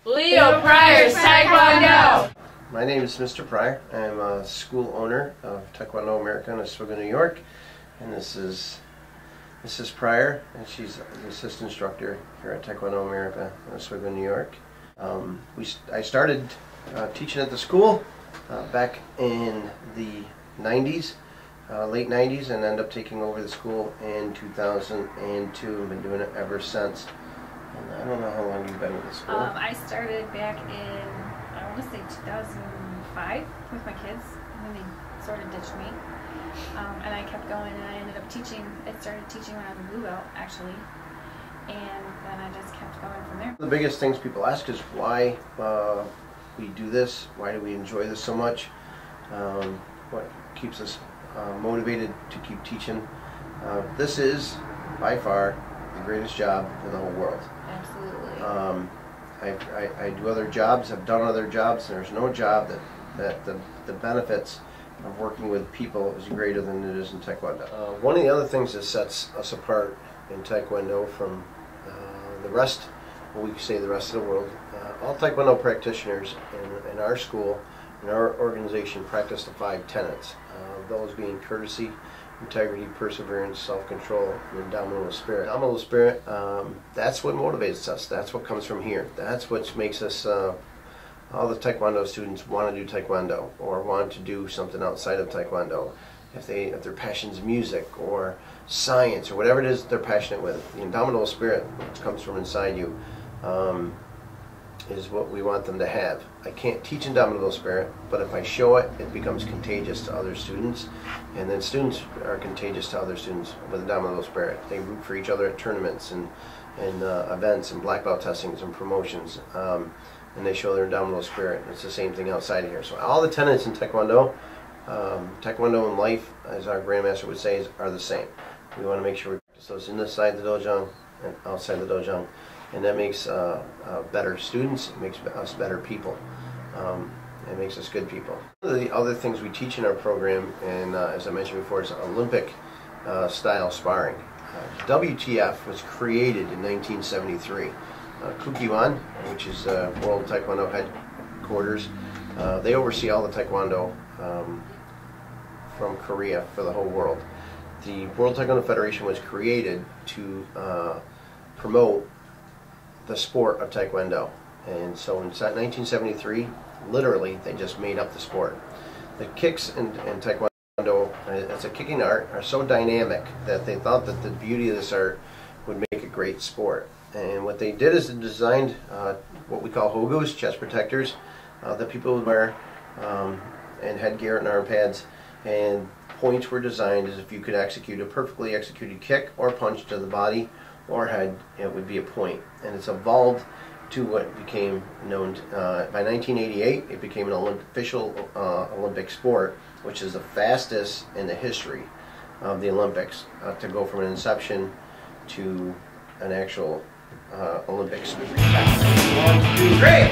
Leo Pryor's Taekwondo! My name is Mr. Pryor. I'm a school owner of Taekwondo America in Oswego, New York. And this is Mrs. Pryor, and she's the assistant instructor here at Taekwondo America in Oswego, New York. I started teaching at the school back in the 90s, late 90s, and ended up taking over the school in 2002. I've been doing it ever since. And I don't know how long you've been with the school. I started back in, I want to say 2005 with my kids, and then they sort of ditched me. And I kept going, and I ended up teaching. I started teaching when I was a blue belt, actually, and then I just kept going from there. The biggest things people ask is why we do this, why do we enjoy this so much, what keeps us motivated to keep teaching. This is, by far, the greatest job in the whole world. Absolutely. I do other jobs, I've done other jobs, and there's no job that the benefits of working with people is greater than it is in Taekwondo. One of the other things that sets us apart in Taekwondo from the rest, well, we could say the rest of the world, all Taekwondo practitioners in our school, in our organization, practice the 5 tenets, those being courtesy, integrity, perseverance, self-control, and indomitable spirit. Indomitable spirit, that's what motivates us. That's what comes from here. That's what makes us, all the Taekwondo students want to do Taekwondo or want to do something outside of Taekwondo. If their passion's music or science or whatever it is they're passionate with, the indomitable spirit, which comes from inside you, is what we want them to have. I can't teach indomitable spirit, but if I show it, it becomes contagious to other students, and then students are contagious to other students with indomitable spirit. They root for each other at tournaments and events and black belt testings and promotions, and they show their indomitable spirit. It's the same thing outside of here. So all the tenets in Taekwondo, Taekwondo and life, as our grandmaster would say, are the same. We want to make sure we practice those inside the dojo and outside the dojo. And that makes better students, it makes us better people, it makes us good people. One of the other things we teach in our program, and as I mentioned before, is Olympic style sparring. WTF was created in 1973. Kukiwan, which is World Taekwondo headquarters, they oversee all the Taekwondo from Korea for the whole world. The World Taekwondo Federation was created to promote the sport of Taekwondo, and so in 1973, literally, they just made up the sport. The kicks in Taekwondo, as a kicking art, are so dynamic that they thought that the beauty of this art would make a great sport. And what they did is they designed what we call hogus, chest protectors, that people would wear, and headgear and arm pads, and points were designed as if you could execute a perfectly executed kick or punch to the body or head, it would be a point. And it's evolved to what became known, by 1988, it became an official Olympic sport, which is the fastest in the history of the Olympics, to go from an inception to an actual Olympic sport. 1, 2, 3!